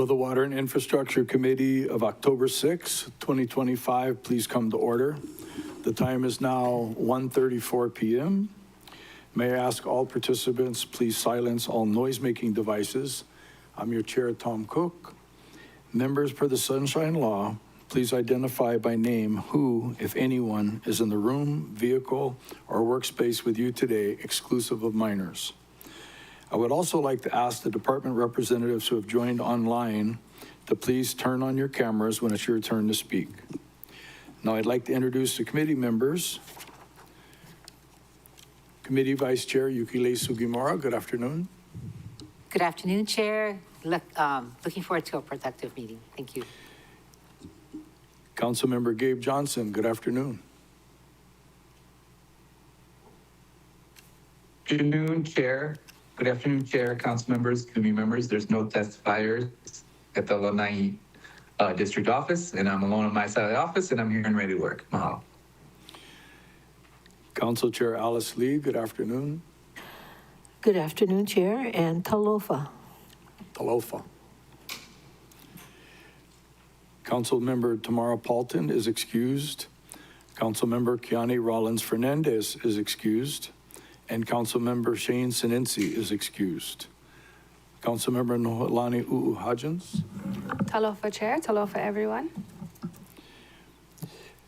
Will the Water and Infrastructure Committee of October 6, 2025, please come to order? The time is now 1:34 p.m. May I ask all participants, please silence all noise-making devices. I'm your chair, Tom Cook. Members, per the Sunshine Law, please identify by name who, if anyone, is in the room, vehicle, or workspace with you today, exclusive of minors. I would also like to ask the department representatives who have joined online to please turn on your cameras when it's your turn to speak. Now I'd like to introduce the committee members. Committee Vice Chair Yukile Sugimura, good afternoon. Good afternoon, Chair. Looking forward to a productive meeting. Thank you. Councilmember Gabe Johnson, good afternoon. Good afternoon, Chair. Good afternoon, Chair, council members, committee members. There's no testifiers at the Lanai District Office, and I'm alone on my side of the office, and I'm here and ready to work. Mahalo. Council Chair Alice Lee, good afternoon. Good afternoon, Chair, and talofa. Talofa. Councilmember Tamara Paulton is excused. Councilmember Kiani Rollins Fernandez is excused. And Councilmember Shane Sinensi is excused. Councilmember Nohelani Uuhajans. Talofa Chair, talofa everyone.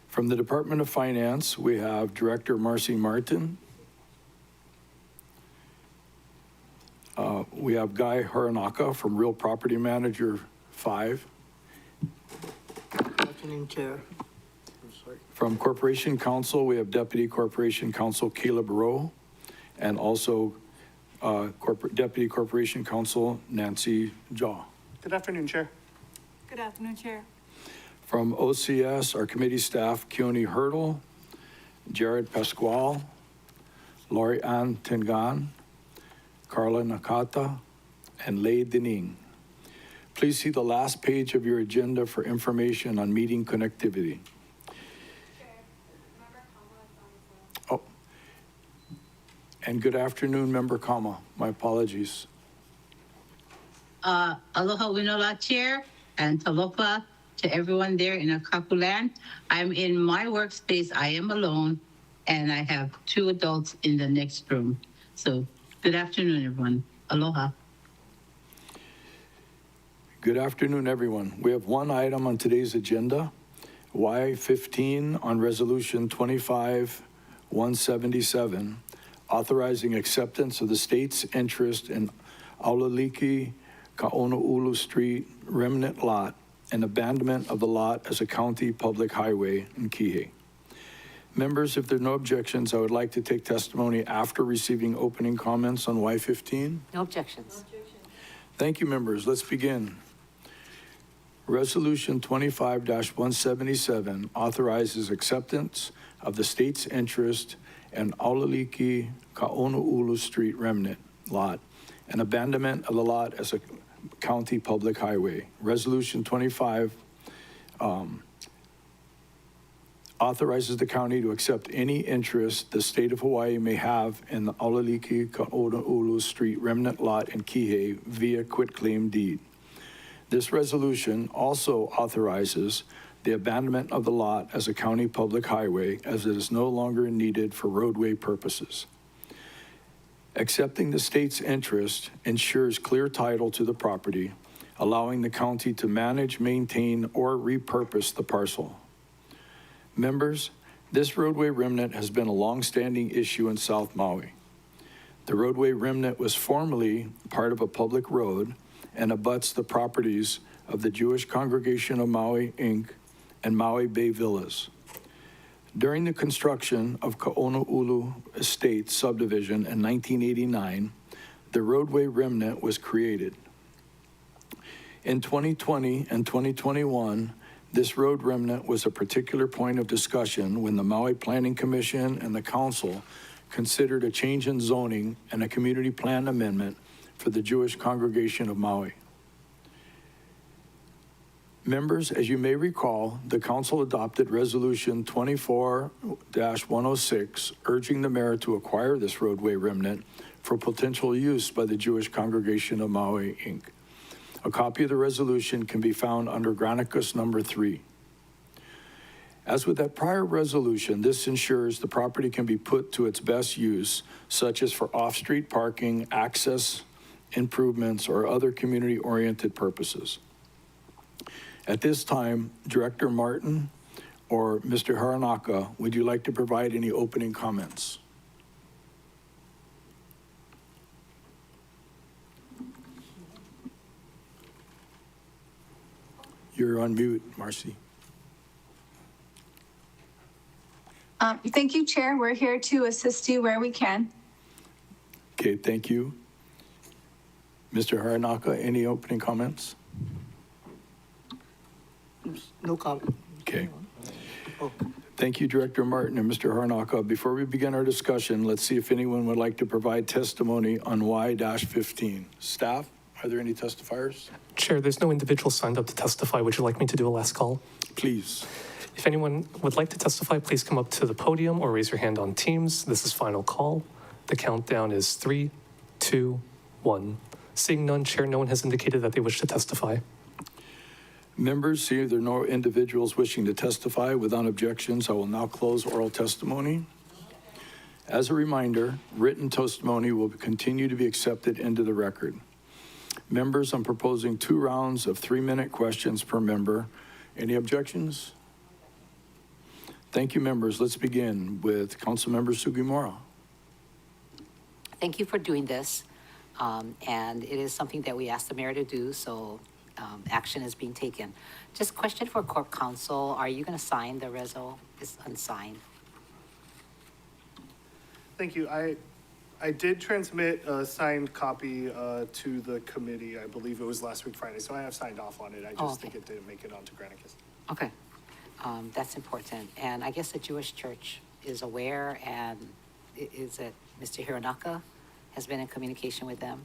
From the Department of Finance, we have Director Marcy Martin. We have Guy Haranaka from Real Property Manager 5. Good afternoon, Chair. From Corporation Counsel, we have Deputy Corporation Counsel Caleb Rowe, and also Deputy Corporation Counsel Nancy Jaw. Good afternoon, Chair. Good afternoon, Chair. From OCS, our committee staff, Keone Hurdle, Jared Pasquale, Lori Ann Tengan, Carla Nakata, and Lei Dining. Please see the last page of your agenda for information on meeting connectivity. Oh, and good afternoon, Member Kama. My apologies. Aloha Winola Chair and talofa to everyone there in Akakuland. I'm in my workspace. I am alone, and I have two adults in the next room. So good afternoon, everyone. Aloha. Good afternoon, everyone. We have one item on today's agenda, WAI 15 on Resolution 25-177, authorizing acceptance of the state's interest in Auliliki Kaono'ulu Street remnant lot and abandonment of the lot as a county public highway in Kihei. Members, if there are no objections, I would like to take testimony after receiving opening comments on WAI 15. No objections. Thank you, members. Let's begin. Resolution 25-177 authorizes acceptance of the state's interest in Auliliki Kaono'ulu Street remnant lot and abandonment of the lot as a county public highway. Resolution 25 authorizes the county to accept any interest the state of Hawaii may have in the Auliliki Kaono'ulu Street remnant lot in Kihei via quitclaim deed. This resolution also authorizes the abandonment of the lot as a county public highway as it is no longer needed for roadway purposes. Accepting the state's interest ensures clear title to the property, allowing the county to manage, maintain, or repurpose the parcel. Members, this roadway remnant has been a long-standing issue in South Maui. The roadway remnant was formerly part of a public road and abuts the properties of the Jewish Congregation of Maui, Inc. and Maui Bay Villas. During the construction of Kaono'ulu Estate subdivision in 1989, the roadway remnant was created. In 2020 and 2021, this road remnant was a particular point of discussion when the Maui Planning Commission and the Council considered a change in zoning and a community plan amendment for the Jewish Congregation of Maui. Members, as you may recall, the Council adopted Resolution 24-106, urging the mayor to acquire this roadway remnant for potential use by the Jewish Congregation of Maui, Inc. A copy of the resolution can be found under Granicus number 3. As with that prior resolution, this ensures the property can be put to its best use, such as for off-street parking, access improvements, or other community-oriented purposes. At this time, Director Martin or Mr. Haranaka, would you like to provide any opening comments? You're on mute, Marcy. Thank you, Chair. We're here to assist you where we can. Okay, thank you. Mr. Haranaka, any opening comments? No comment. Okay. Thank you, Director Martin and Mr. Haranaka. Before we begin our discussion, let's see if anyone would like to provide testimony on Y-15. Staff, are there any testifiers? Chair, there's no individual signed up to testify. Would you like me to do a last call? Please. If anyone would like to testify, please come up to the podium or raise your hand on Teams. This is final call. The countdown is 3, 2, 1. Seeing none, Chair, no one has indicated that they wish to testify. Members, see there are no individuals wishing to testify. Without objections, I will now close oral testimony. As a reminder, written testimony will continue to be accepted into the record. Members, I'm proposing 2 rounds of 3-minute questions per member. Any objections? Thank you, members. Let's begin with Councilmember Sugimura. Thank you for doing this. And it is something that we asked the mayor to do, so action is being taken. Just question for Corp Counsel, are you going to sign the reso? It's unsigned. Thank you. I did transmit a signed copy to the committee. I believe it was last week Friday, so I have signed off on it. I just think it didn't make it onto Granicus. Okay, that's important. And I guess the Jewish Church is aware, and is it Mr. Hironaka has been in communication with them?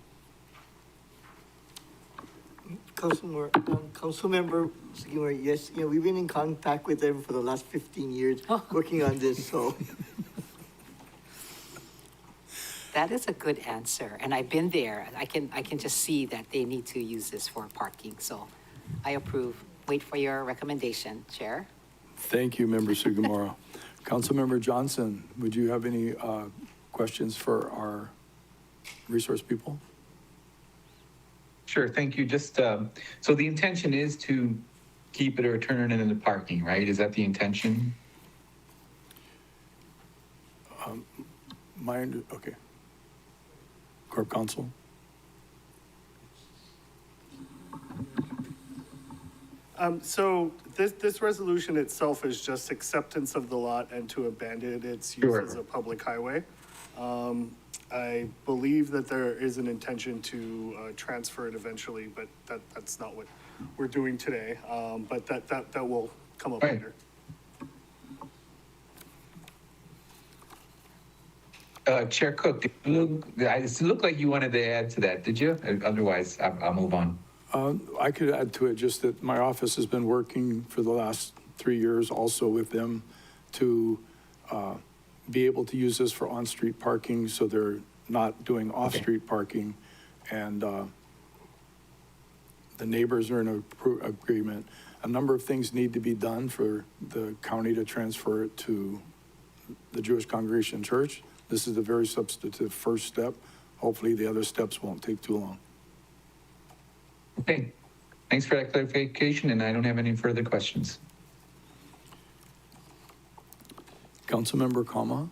Councilmember Sugimura, yes, we've been in contact with them for the last 15 years, working on this, so. That is a good answer, and I've been there. I can just see that they need to use this for parking, so I approve. Wait for your recommendation, Chair. Thank you, Member Sugimura. Councilmember Johnson, would you have any questions for our resource people? Sure, thank you. Just, so the intention is to keep it or turn it into parking, right? Is that the intention? Okay. Corp Counsel? So this resolution itself is just acceptance of the lot and to abandon its use Sure. as a public highway. I believe that there is an intention to transfer it eventually, but that's not what we're doing today. But that will come up Right. later. Chair Cook, it looked like you wanted to add to that, did you? Otherwise, I'll move on. I could add to it just that my office has been working for the last 3 years also with them to be able to use this for on-street parking, so they're not doing off-street parking. And the neighbors are in agreement. A number of things need to be done for the county to transfer it to the Jewish Congregation Church. This is a very substantive first step. Hopefully the other steps won't take too long. Okay, thanks for that clarification, and I don't have any further questions. Councilmember Kama?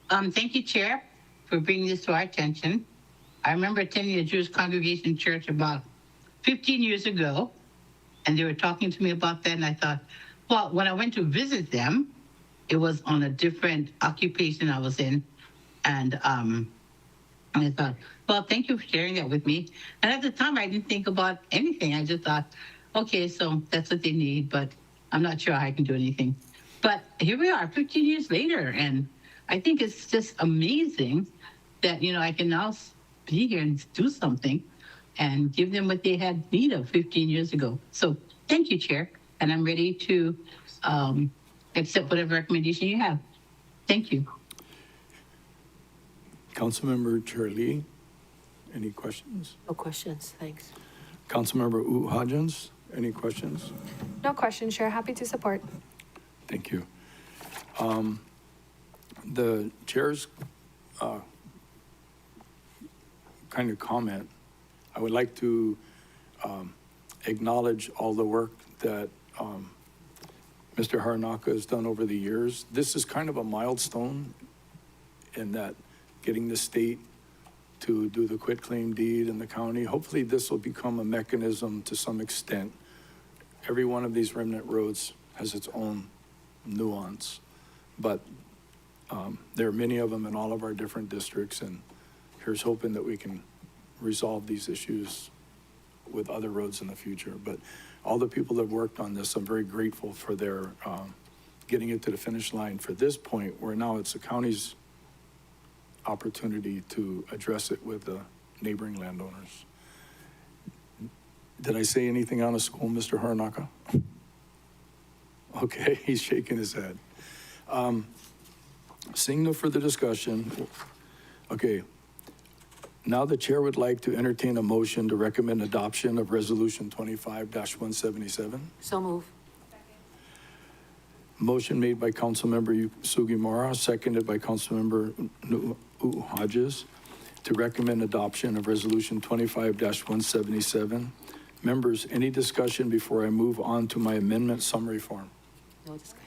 Thank you, Chair, for bringing this to our attention. I remember attending a Jewish Congregation Church about 15 years ago, and they were talking to me about that, and I thought, well, when I went to visit them, it was on a different occupation I was in, and I thought, well, thank you for sharing that with me. And at the time, I didn't think about anything. I just thought, okay, so that's what they need, but I'm not sure how I can do anything. But here we are 15 years later, and I think it's just amazing that, I can now be here and do something and give them what they had need of 15 years ago. So thank you, Chair, and I'm ready to accept whatever recommendation you have. Thank you. Councilmember Charlie, Any questions? No questions, thanks. Councilmember Hodgins, any questions? No question, Chair. Happy to support. Thank you. The chair's kind of comment, I would like to acknowledge all the work that Mr. Haranaka has done over the years. This is kind of a milestone in that getting the state to do the quitclaim deed in the county. Hopefully this will become a mechanism to some extent. Every one of these remnant roads has its own nuance, but there are many of them in all of our different districts, and here's hoping that we can resolve these issues with other roads in the future. But all the people that have worked on this, I'm very grateful for their getting it to the finish line for this point, where now it's the county's opportunity to address it with the neighboring landowners. Did I say anything out of school, Mr. Haranaka? Okay, he's shaking his head. Seeing no further discussion, okay. Now the chair would like to entertain a motion to recommend adoption of Resolution 25-177. So move. Motion made by Councilmember Sugimura, seconded by Councilmember Hodges, to recommend adoption of Resolution 25-177. Members, any discussion before I move on to my amendment summary form? No discussion.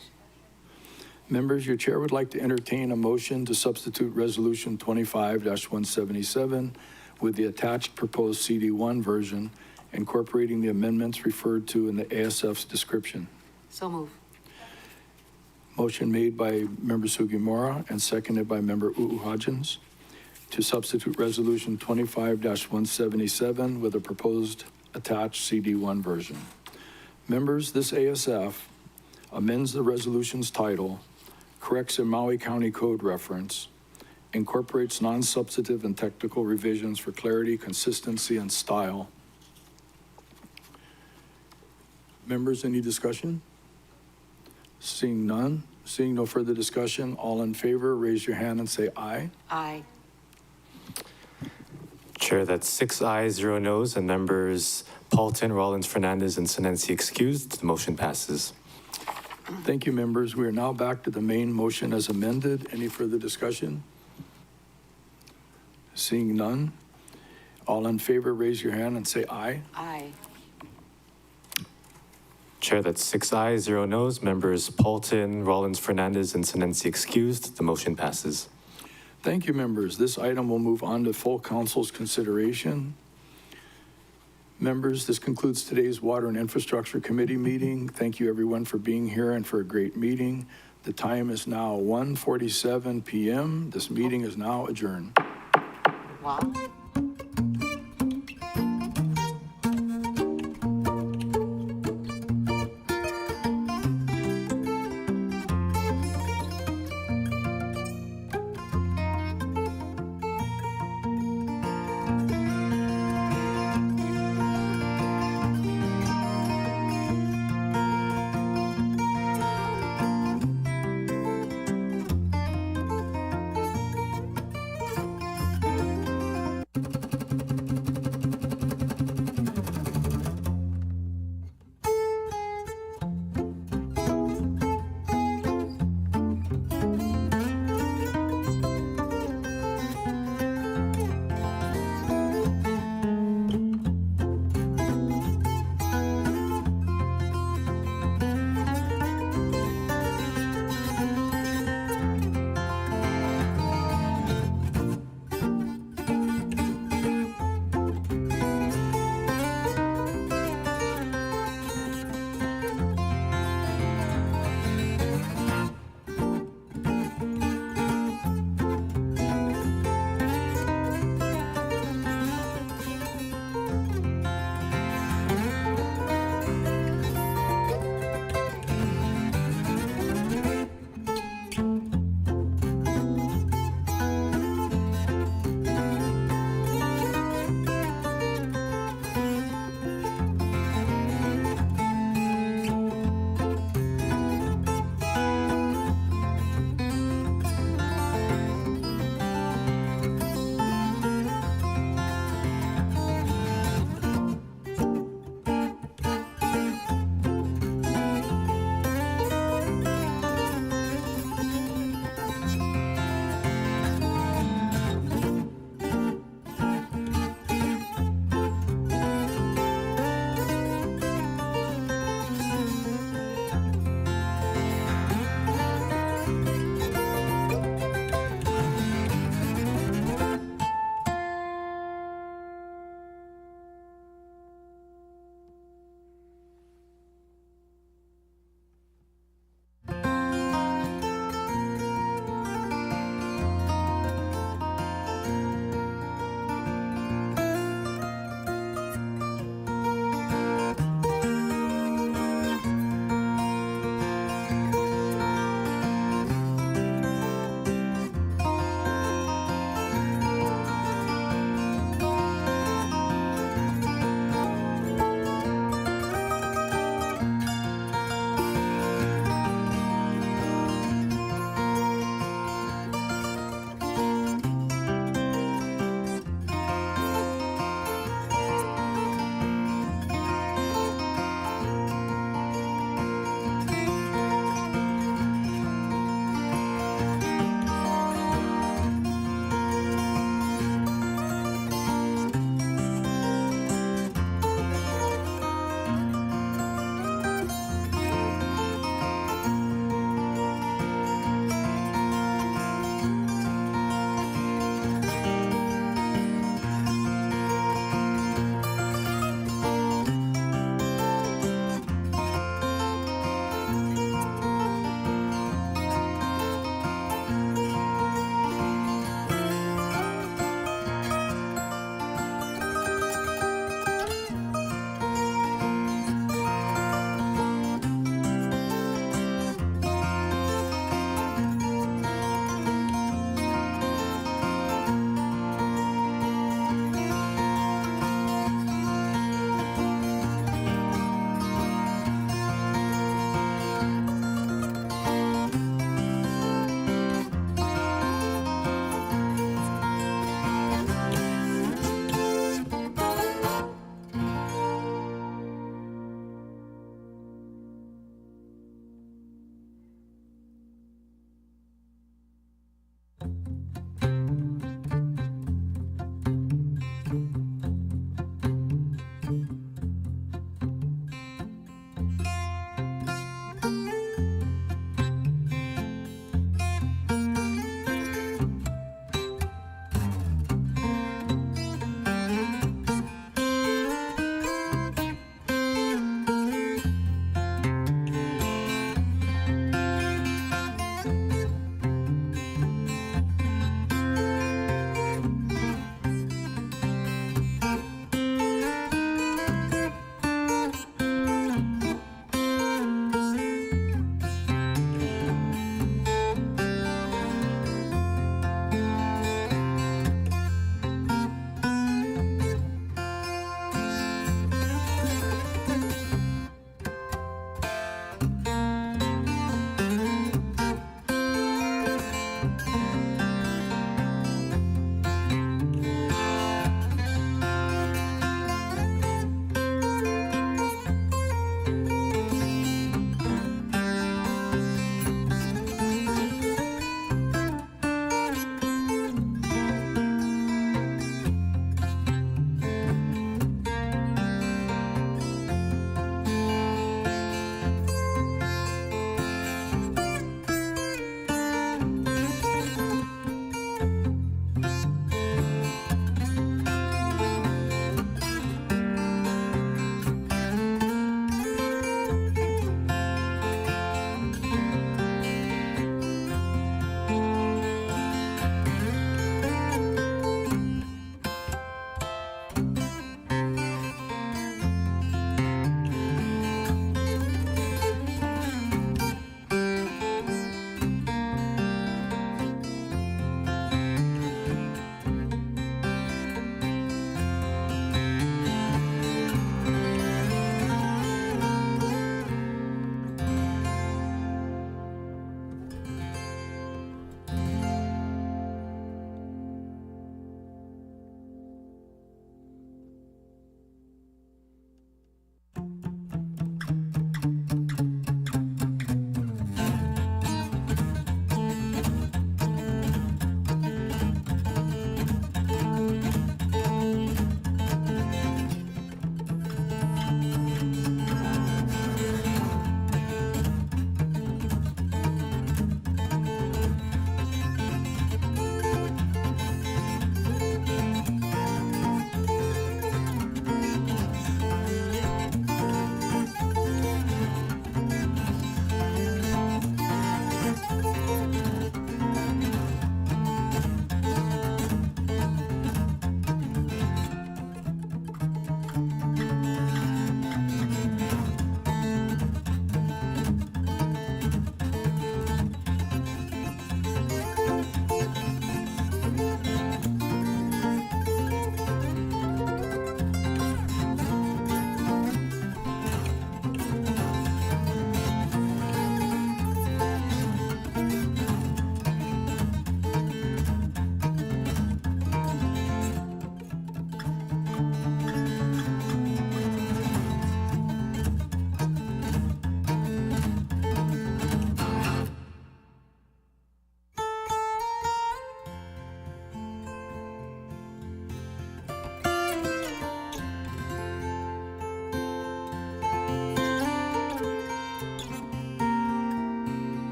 Members, your chair would like to entertain a motion to substitute Resolution 25-177 with the attached proposed CD1 version, incorporating the amendments referred to in the ASF's description. So move. Motion made by Member Sugimura and seconded by Member Hodgins to substitute Resolution 25-177 with a proposed attached CD1 version. Members, this ASF amends the resolution's title, corrects a Maui County Code reference, incorporates non-substantive and technical revisions for clarity, consistency, and style. Members, any discussion? Seeing none, seeing no further discussion, all in favor, raise your hand and say aye. Aye. Chair, that's 6 ayes, 0 noes, and members Paulton, Rollins, Fernandez, and Sinensi excused. The motion passes. Thank you, members. We are now back to the main motion as amended. Any further discussion? Seeing none, all in favor, raise your hand and say aye. Aye. Chair, that's 6 ayes, 0 noes, members Paulton, Rollins, Fernandez, and Sinensi excused. The motion passes. Thank you, members. This item will move on to full council's consideration. Members, this concludes today's Water and Infrastructure Committee meeting. Thank you, everyone, for being here and for a great meeting. The time is now 1:47 p.m. This meeting is now adjourned. Wow.